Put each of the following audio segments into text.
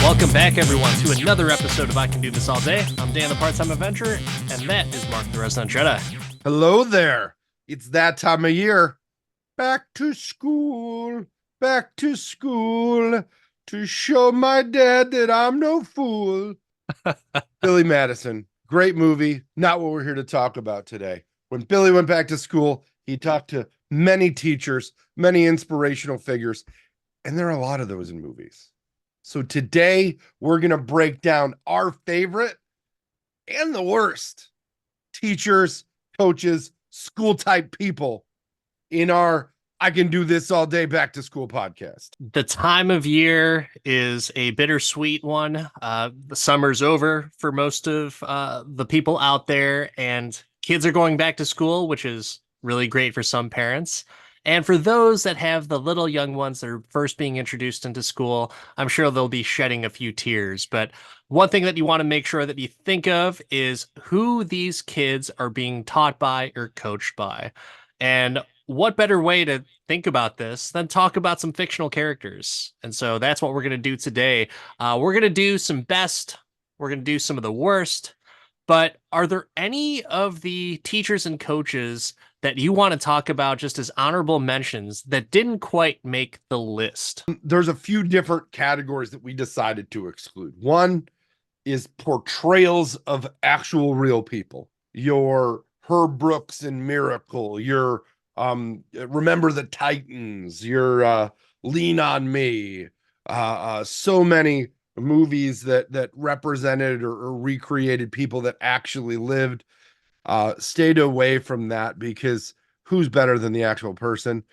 Welcome back, everyone, to another episode of I Can Do This All Day. I'm Dan, the part-time adventurer, and that is Mark, the resident Jedi. Hello there. It's that time of year. Back to school to show my dad that I'm no fool. Billy Madison, great movie. Not what we're here to talk about today. When Billy went back to school, he talked to many teachers, many inspirational figures, and there are a lot of those in movies. So today we're going to break down our favorite and the worst teachers, coaches, school type people in our I Can Do This All Day Back to School podcast. The time of year is a bittersweet one. The summer's over for most of the people out there, and kids are going back to school, which is really great for some parents. And for those that have the little young ones that are first being introduced into school, I'm sure they'll be shedding a few tears. But one thing that you want to make sure that you think of is who these kids are being taught by or coached by. And what better way to think about this than talk about some fictional characters? And so that's what we're going to do today. We're going to do some best. We're going to do some of the worst. But are there any of the teachers and coaches that you want to talk about just as honorable mentions that didn't quite make the list? There's a few different categories that we decided to exclude. One is portrayals of actual real people. Your Herb Brooks in Miracle, your Remember the Titans, your Lean on Me, so many movies that represented or recreated people that actually lived. Stayed away from that because who's better than the actual person?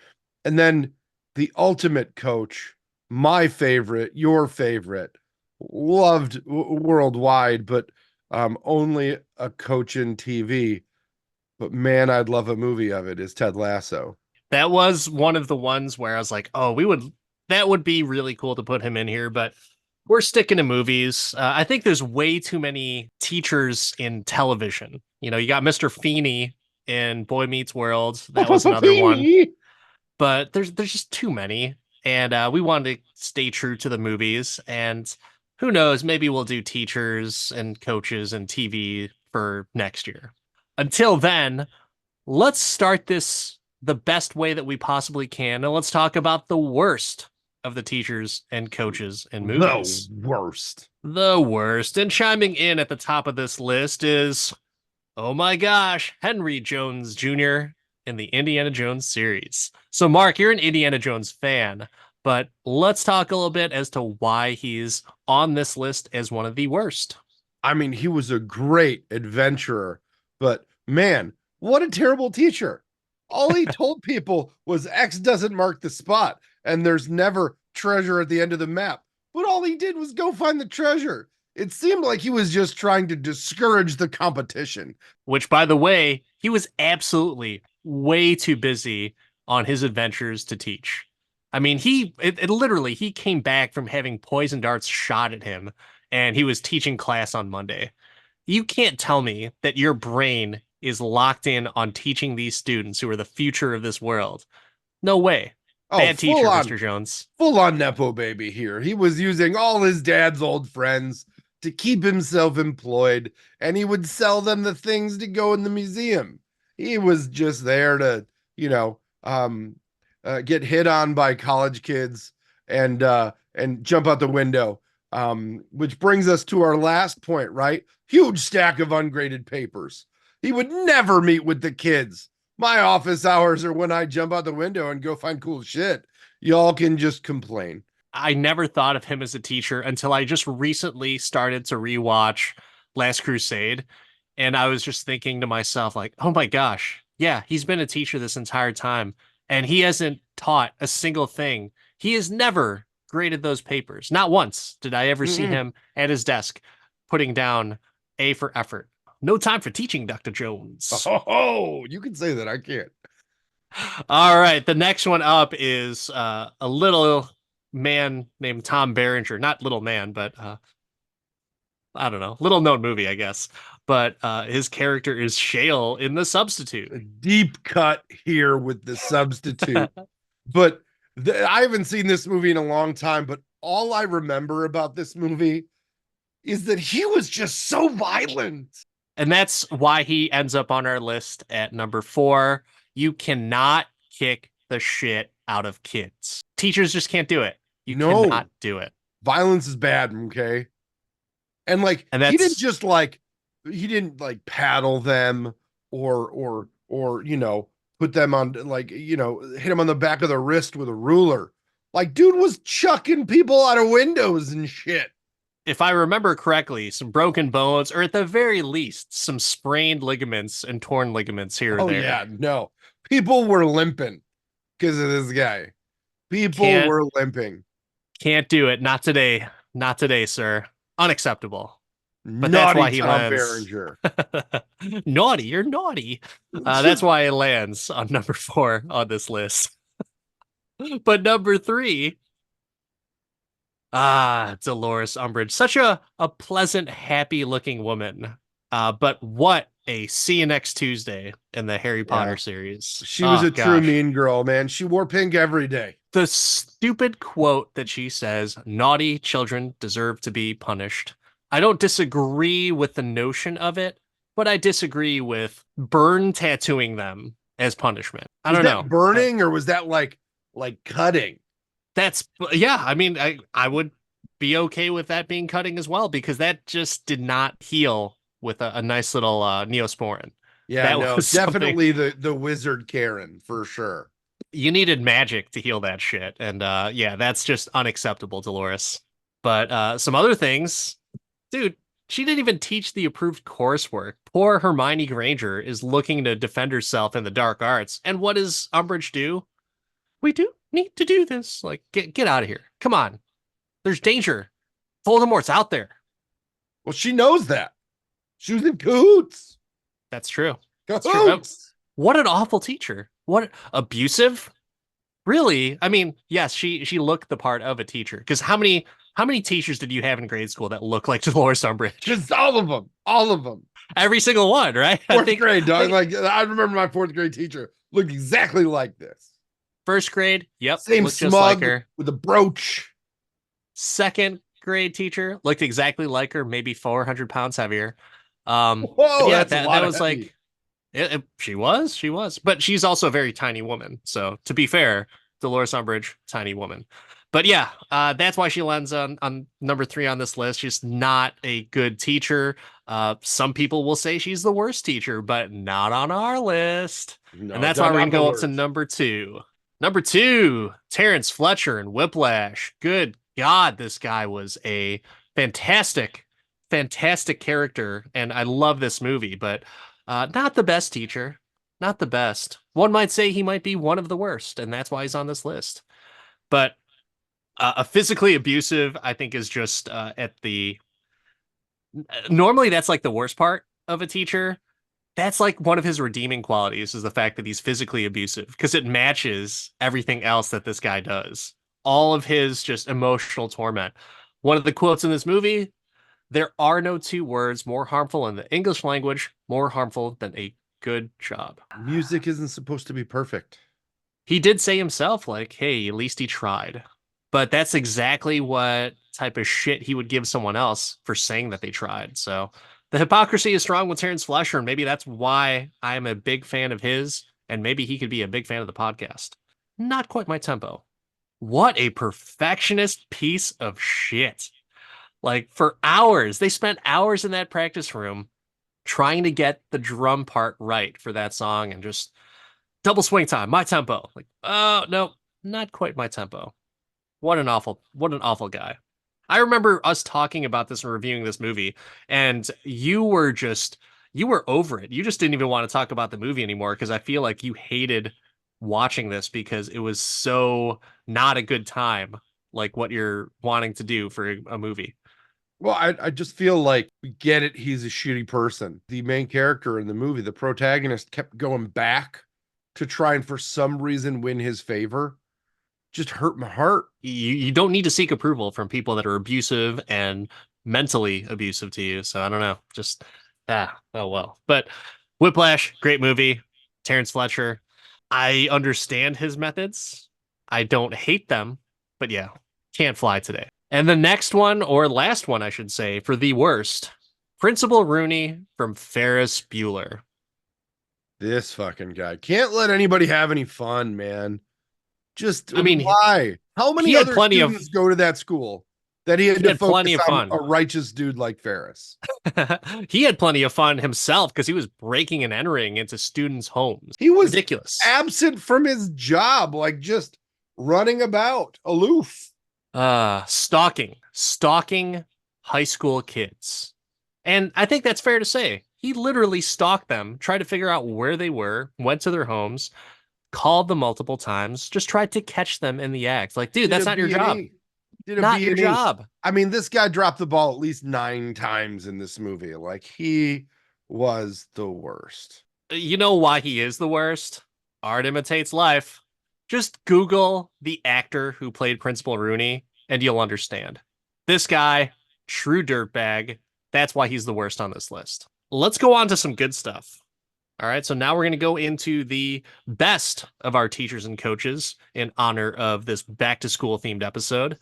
And then the ultimate coach, my favorite, your favorite, loved worldwide, but only a coach in TV. But man, I'd love a movie of it, is Ted Lasso. That was one of the ones where I was like, oh, that would be really cool to put him in here, but we're sticking to movies. I think there's way too many teachers in television. You know, you got Mr. Feeney in Boy Meets World. That was another one. But there's just too many. And we wanted to stay true to the movies. And who knows, maybe we'll do teachers and coaches and TV for next year. Until then, let's start this the best way that we possibly can. And let's talk about the worst of the teachers and coaches in movies. The worst. The worst. And chiming in at the top of this list is, oh my gosh, Henry Jones Jr. in the Indiana Jones series. So, Mark, you're an Indiana Jones fan, but let's talk a little bit as to why he's on this list as one of the worst. I mean, he was a great adventurer, but man, what a terrible teacher. All he told people was X doesn't mark the spot, and there's never treasure at the end of the map. But all he did was go find the treasure. It seemed like he was just trying to discourage the competition. Which, by the way, he was absolutely way too busy on his adventures to teach. I mean, it literally, he came back from having poison darts shot at him, and he was teaching class on Monday. You can't tell me that your brain is locked in on teaching these students who are the future of this world. No way. Bad teacher, Mr. Jones. Full on Nepo baby here. He was using all his dad's old friends to keep himself employed, and he would sell them the things to go in the museum. He was just there to, get hit on by college kids and jump out the window. Which brings us to our last point, right? Huge stack of ungraded papers. He would never meet with the kids. My office hours are when I jump out the window and go find cool shit. Y'all can just complain. I never thought of him as a teacher until I just recently started to rewatch Last Crusade. And I was just thinking to myself, like, oh my gosh, yeah, he's been a teacher this entire time. And he hasn't taught a single thing. He has never graded those papers. Not once did I ever see him at his desk putting down A for effort. No time for teaching, Dr. Jones. Oh, you can say that. I can't. All right. The next one up is a little man named Tom Berenger. Not little man, but I don't know. Little known movie, I guess. But his character is Shale in The Substitute. A deep cut here with The Substitute. But I haven't seen this movie in a long time, but all I remember about this movie is that he was just so violent. And that's why he ends up on our list at number 4. You cannot kick the shit out of kids. Teachers just can't do it. You No, cannot do it. violence is bad, okay? And like And he didn't that's just like he didn't like paddle them or put them on like hit them on the back of the wrist with a ruler. Like dude was chucking people out of windows and shit. if I remember correctly, some broken bones, or at the very least, some sprained ligaments and torn ligaments here or Oh there. yeah, no. People were limping because of this guy. People Can't were limping. can't do it. Not today. Not today, sir. Unacceptable. But that's Naughty why he Tom lands. Berenger. Naughty, you're naughty. That's why it lands on number 4 on this list. But number 3, Dolores Umbridge, such a pleasant, happy looking woman. But what a see you next Tuesday in the Harry Potter series. She was Oh, a true gosh. mean girl, man. She wore pink every day. The stupid quote that she says, naughty children deserve to be punished. I don't disagree with the notion of it, but I disagree with burn tattooing them as punishment. I Was don't that know. burning or was that like cutting? That's yeah, I mean, I would be okay with that being cutting as well, because that just did not heal with a nice little Neosporin. Yeah, That no, was something- definitely the wizard Karen for sure. You needed magic to heal that shit. And yeah, that's just unacceptable, Dolores. But some other things, dude, she didn't even teach the approved coursework. Poor Hermione Granger is looking to defend herself in the dark arts. And what does Umbridge do? We do need to do this. Like, get out of here. Come on. There's danger. Voldemort's out there. Well, she knows that. She was in cahoots. That's true. Cahoots. What an awful teacher. What abusive? Really? I mean, yes, she looked the part of a teacher. Because how many teachers did you have in grade school that look like Dolores Umbridge? Just all of them. Every single one, right? Fourth grade, dog. Like I remember my fourth grade teacher looked exactly like this. First grade, yep, Same looked just like smug her. with a brooch. Second grade teacher looked exactly like her, maybe 400 pounds heavier. Whoa, yeah, that's a lot that of was heavy. like she was, but she's also a very tiny woman. So to be fair, Dolores Umbridge, tiny woman. But yeah, that's why she lands on number 3 on this list. She's not a good teacher. Some people will say she's the worst teacher, but not on our list. No, And that's why we're not gonna go the up to worst. number 2. Number 2, Terrence Fletcher in Whiplash. Good God, this guy was a fantastic, fantastic character, and I love this movie, but not the best teacher. Not the best. One might say he might be one of the worst, and that's why he's on this list. But a physically abusive, I think, is just at the. Normally, that's like the worst part of a teacher. That's like one of his redeeming qualities is the fact that he's physically abusive because it matches everything else that this guy does. All of his just emotional torment. One of the quotes in this movie: "There are no 2 words more harmful in the English language, more harmful than a good job." Music isn't supposed to be perfect. He did say himself, like, hey, at least he tried. But that's exactly what type of shit he would give someone else for saying that they tried. So the hypocrisy is strong with Terrence Fletcher, and maybe that's why I'm a big fan of his, and maybe he could be a big fan of the podcast. Not quite my tempo. What a perfectionist piece of shit. Like, for hours, they spent hours in that practice room trying to get the drum part right for that song and just double swing time, my tempo. Like, oh no, not quite my tempo. What an awful guy. I remember us talking about this and reviewing this movie, and you were over it. You just didn't even want to talk about the movie anymore because I feel like you hated watching this because it was so not a good time, like what you're wanting to do for a movie. Well, I just feel like we get it. He's a shitty person. The main character in the movie, the protagonist, kept going back to try and for some reason win his favor. Just hurt my heart. You don't need to seek approval from people that are abusive and mentally abusive to you. So I don't know. Just oh well. But Whiplash, great movie. Terrence Fletcher. I understand his methods. I don't hate them, but yeah, can't fly today. And the next one, or last one, I should say, for the worst, Principal Rooney from Ferris Bueller. This fucking guy can't let anybody have any fun, man. Just I mean, why? How he many had other plenty of students go to that school that he had he to had plenty focus of on fun. a righteous dude like Ferris? He had plenty of fun himself because he was breaking and entering into students' homes. He was Ridiculous. absent from his job, like just running about aloof. Stalking high school kids. And I think that's fair to say. He literally stalked them, tried to figure out where they were, went to their homes, called them multiple times, just tried to catch them in the act. Like, dude, Did that's a not your job. B&E. Did a Not your B&E. job. I mean, this guy dropped the ball at least 9 times in this movie. Like, he was the worst. You know why he is the worst? Art imitates life. Just Google the actor who played Principal Rooney and you'll understand. This guy, true dirtbag. That's why he's the worst on this list. Let's go on to some good stuff. All right, so now we're going to go into the best of our teachers and coaches in honor of this back to school themed episode.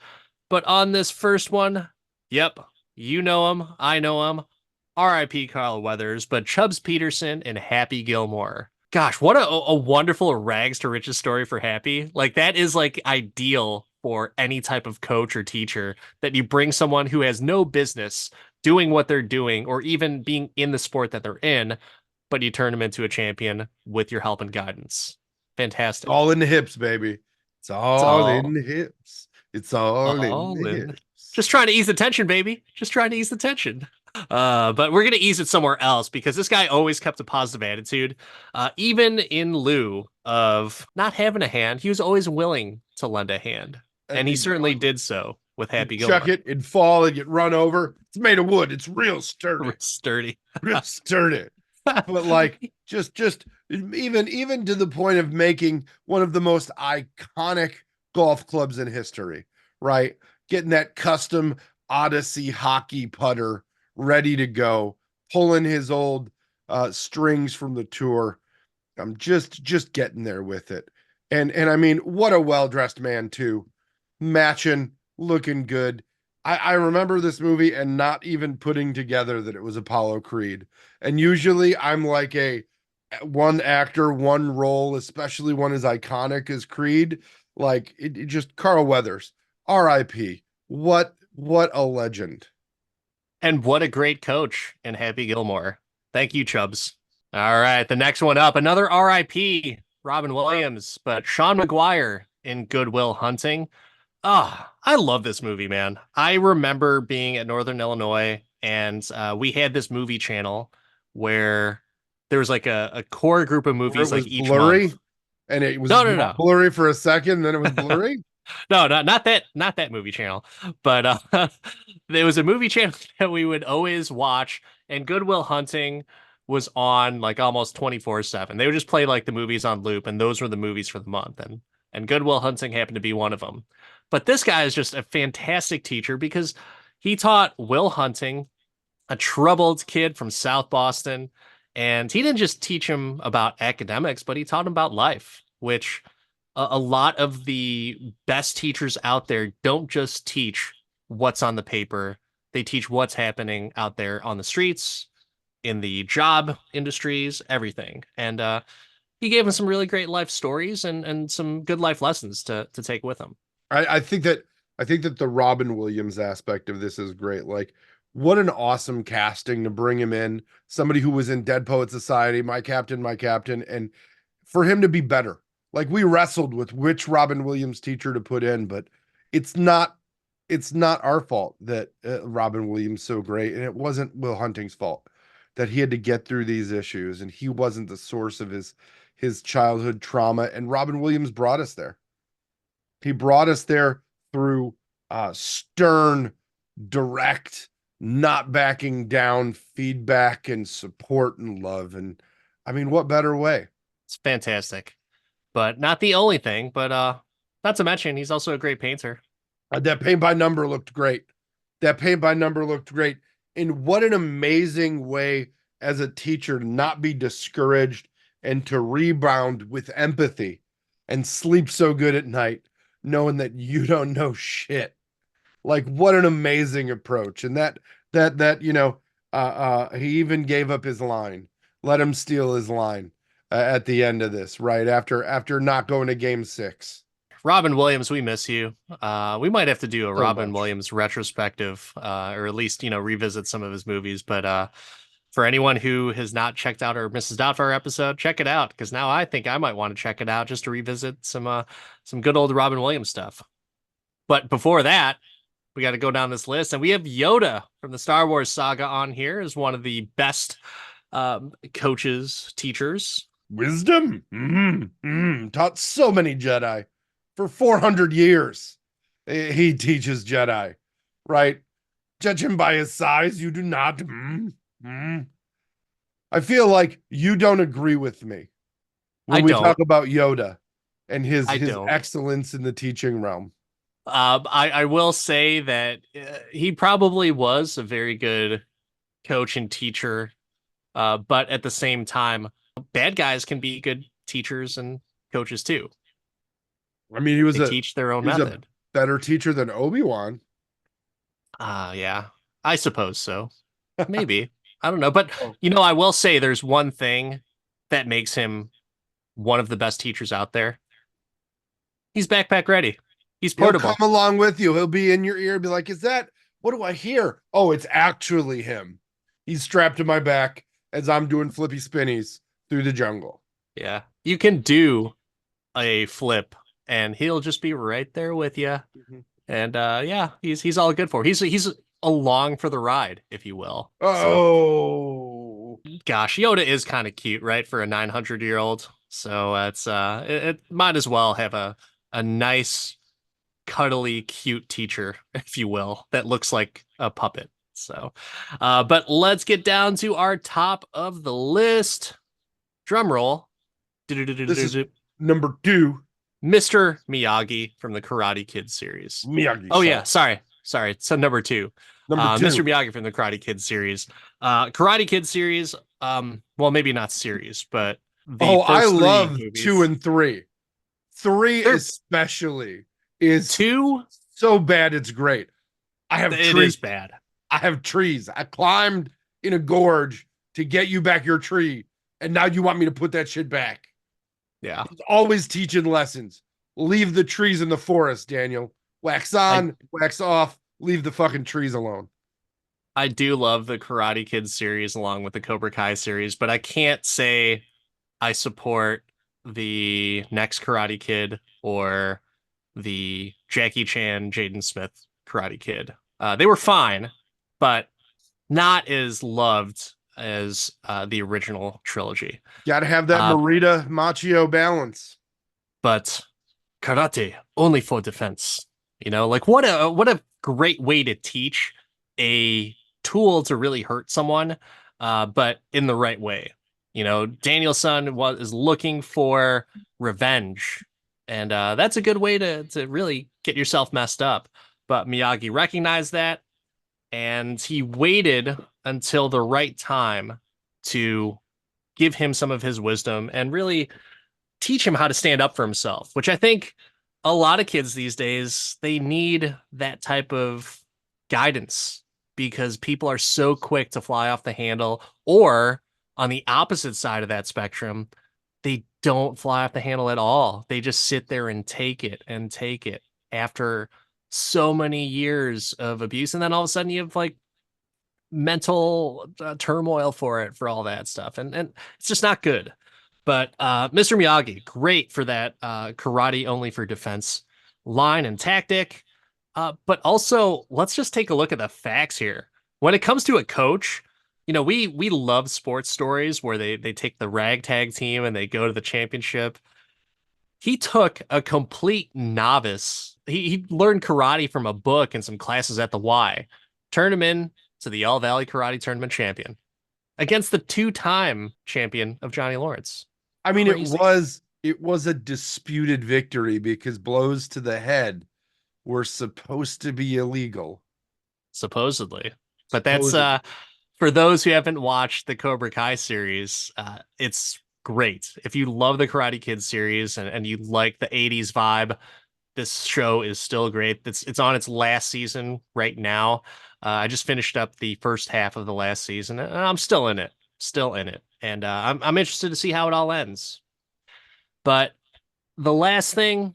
But on this first one, yep, you know him, I know him. R.I.P. Carl Weathers, but Chubbs Peterson and Happy Gilmore. Gosh, what a wonderful rags to riches story for Happy. Like, that is like ideal for any type of coach or teacher, that you bring someone who has no business doing what they're doing or even being in the sport that they're in, but you turn them into a champion with your help and guidance. Fantastic. All in the hips, baby. It's all in the hips. It's all in the in. hips. Just trying to ease the tension, baby. Just trying to ease the tension. But we're gonna ease it somewhere else because this guy always kept a positive attitude, even in lieu of not having a hand. He was always willing to lend a hand, and he certainly did so with Happy Gilmore. Chuck it and fall and get run over. It's made of wood. It's real sturdy. Sturdy. Real sturdy. But like just even to the point of making one of the most iconic golf clubs in history, right? Getting that custom Odyssey hockey putter ready to go, pulling his old strings from the tour. I'm just getting there with it. And I mean, what a well-dressed man too. Matching, looking good. I remember this movie and not even putting together that it was Apollo Creed. And usually I'm like a one actor, one role, especially one as iconic as Creed. Like it just Carl Weathers, R.I.P. What a legend. And what a great coach in Happy Gilmore. Thank you, Chubbs. All right, the next one up, another RIP, Robin Williams, but Sean McGuire in Good Will Hunting. Ah, I love this movie, man. I remember being at Northern Illinois, and we had this movie channel where there was like a core group of movies like each blurry, month. and it was No. blurry for a second, then it was blurry. No, not that movie channel, but there was a movie channel that we would always watch, and Good Will Hunting was on like almost 24/7. They would just play like the movies on loop, and those were the movies for the month, and Good Will Hunting happened to be one of them. But this guy is just a fantastic teacher because he taught Will Hunting, a troubled kid from South Boston, and he didn't just teach him about academics, but he taught him about life, which a lot of the best teachers out there don't just teach what's on the paper. They teach what's happening out there on the streets, in the job industries, everything. And he gave him some really great life stories and some good life lessons to take with him. I think that the Robin Williams aspect of this is great. Like, what an awesome casting to bring him in. Somebody who was in Dead Poet Society, my captain, and for him to be better. Like, we wrestled with which Robin Williams teacher to put in, but it's not our fault that Robin Williams so great, and it wasn't Will Hunting's fault that he had to get through these issues, and he wasn't the source of his childhood trauma. And Robin Williams brought us there. He brought us there through stern, direct, not backing down feedback and support and love. And I mean, what better way? It's fantastic, but not the only thing. But not to mention, he's also a great painter. That paint by number looked great. And what an amazing way as a teacher to not be discouraged and to rebound with empathy and sleep so good at night, knowing that you don't know shit Like what an amazing approach. And that he even gave up his line. Let him steal his line at the end of this, right? After not going to game 6 Robin Williams, we miss you. We might have to do a so Robin much. Williams retrospective, or at least, revisit some of his movies. But for anyone who has not checked out or misses out for our episode, check it out, because now I think I might want to check it out just to revisit some good old Robin Williams stuff. But before that, we got to go down this list, and we have Yoda from the Star Wars saga on here as one of the best coaches, teachers. Wisdom? Taught so many Jedi for 400 years. He teaches Jedi, right? Judge him by his size. You do not. I feel like you don't agree with me I when we don't. talk about Yoda and his I his don't. excellence in the teaching realm. I will say that he probably was a very good coach and teacher, but at the same time, bad guys can be good teachers and coaches too. I mean, he was They a teach their own he was a method. better teacher than Obi-Wan. Yeah, I suppose so. Maybe. I don't know. But, Oh, I will say there's one thing that makes him one of the best teachers out there. He's backpack ready. He's he'll come portable. along with you. He'll be in your ear, be like, "Is that what do I hear? Oh, it's actually him. He's strapped to my back as I'm doing flippy spinnies through the jungle." Yeah. You can do a flip and he'll just be right there with you. Mhm. And yeah, he's all good for it. He's along for the ride, if you will. So Oh, gosh, Yoda is kind of cute, right? For a 900-year-old. So it might as well have a nice, cuddly, cute teacher, if you will, that looks like a puppet. So but let's get down to our top of the list. Drum roll. this is Mr. number 2, Miyagi from the Karate Kid series. Oh Miyagi-san. yeah, sorry. So number two, Number 2. Mr. Miyagi from the Karate Kid series. Karate Kid series. Well, maybe not series, but the Oh, I first three love 2 movies. and 3. 3 They're especially is two. so bad it's great. I have It trees. is bad. I have trees. I climbed in a gorge to get you back your tree, and now you want me to put that shit back. Yeah, He's always teaching lessons. Leave the trees in the forest, Daniel. Wax I on, wax off. Leave the fucking trees alone. I do love the Karate Kid series along with the Cobra Kai series, but I can't say I support the next Karate Kid or the Jackie Chan, Jaden Smith Karate Kid. They were fine, but not as loved as the original trilogy. Got to have that Uh, Marita Machio balance. but karate only for defense. Like what a great way to teach a tool to really hurt someone, but in the right way. Danielson is looking for revenge, and that's a good way to really get yourself messed up. But Miyagi recognized that, and he waited until the right time to give him some of his wisdom and really teach him how to stand up for himself, which I think a lot of kids these days, they need that type of guidance because people are so quick to fly off the handle, or on the opposite side of that spectrum, they don't fly off the handle at all. They just sit there and take it after so many years of abuse. And then all of a sudden you have like mental turmoil for all that stuff. And it's just not good. But Mr. Miyagi, great for that karate only for defense line and tactic. But also, let's just take a look at the facts here. When it comes to a coach, we love sports stories where they take the ragtag team and they go to the championship. He took a complete novice. He learned karate from a book and some classes at the Y, turned him in to the All Valley Karate Tournament champion against the two-time champion of Johnny Lawrence. I mean, it Crazy. was it was a disputed victory because blows to the head were supposed to be illegal. Supposedly. But that's Supposedly. for those who haven't watched the Cobra Kai series, it's great. If you love the Karate Kid series and you like the 80s vibe, this show is still great. It's on its last season right now. I just finished up the first half of the last season, and I'm still in it, and I'm interested to see how it all ends. But the last thing,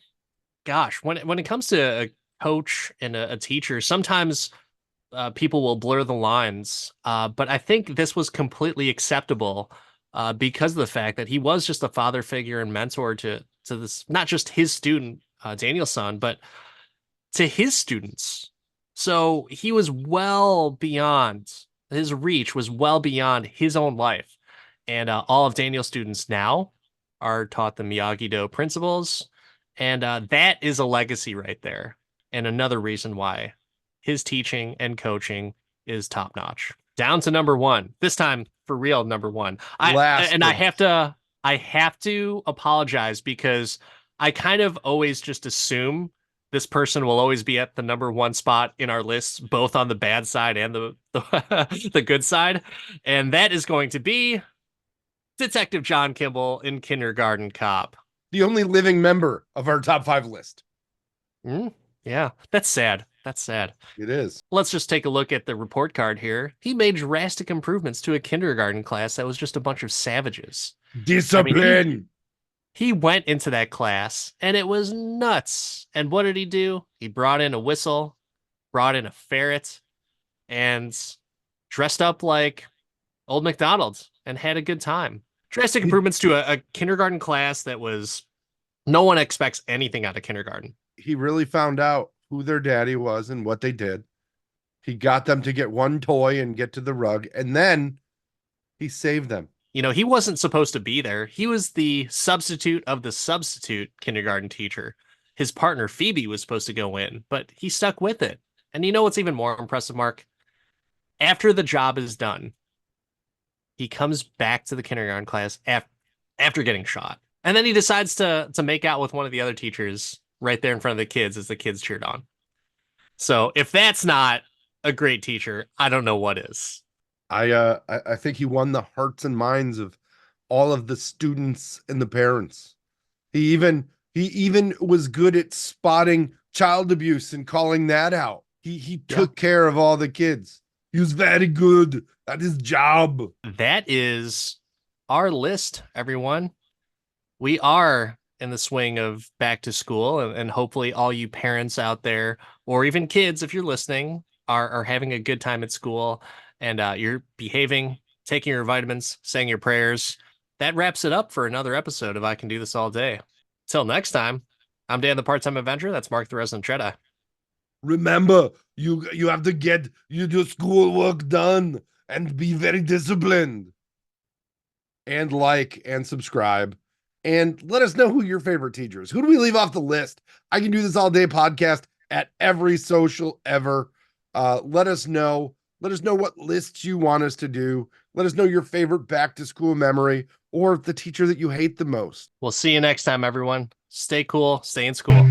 gosh, when it comes to a coach and a teacher, sometimes people will blur the lines. But I think this was completely acceptable because of the fact that he was just a father figure and mentor to this, not just his student Daniel-san, but to his students. So he was well beyond, his reach was well beyond his own life. And all of Daniel's students now are taught the Miyagi-Do principles. And that is a legacy right there. And another reason why his teaching and coaching is top notch. Down to number one. This time for real, number one. I have to apologize because I kind of always just assume this person will always be at the number one spot in our lists, both on the bad side and the good side. And that is going to be Detective John Kimball in Kindergarten Cop. The only living member of our top 5 list. Yeah, that's sad. That's sad. It is. Let's just take a look at the report card here. He made drastic improvements to a kindergarten class that was just a bunch of savages. Discipline. I mean, he went into that class and it was nuts. And what did he do? He brought in a whistle, brought in a ferret, and dressed up like Old MacDonald and had a good time. Drastic improvements to a kindergarten class that was, no one expects anything out of kindergarten. He really found out who their daddy was and what they did. He got them to get one toy and get to the rug, and then he saved them. You know, he wasn't supposed to be there. He was the substitute of the substitute kindergarten teacher. His partner, Phoebe, was supposed to go in, but he stuck with it. And you know what's even more impressive, Mark? After the job is done, he comes back to the kindergarten class after getting shot. And then he decides to make out with one of the other teachers right there in front of the kids as the kids cheered on. So if that's not a great teacher, I don't know what is. I think he won the hearts and minds of all of the students and the parents. He even was good at spotting child abuse and calling that out. He took care of all the kids. He was very good at his job. That is our list, everyone. We are in the swing of back to school, and hopefully all you parents out there, or even kids, if you're listening, are having a good time at school, and you're behaving, taking your vitamins, saying your prayers. That wraps it up for another episode of I Can Do This All Day. Till next time, I'm Dan the Part-Time Avenger. That's Mark the Resident Jedi. Remember, you have to get your schoolwork done and be very disciplined. And like and subscribe. And let us know who your favorite teacher is. Who do we leave off the list? I Can Do This All Day podcast at every social ever. Let us know. Let us know what lists you want us to do. Let us know your favorite back to school memory or the teacher that you hate the most. We'll see you next time, everyone. Stay cool. Stay in school.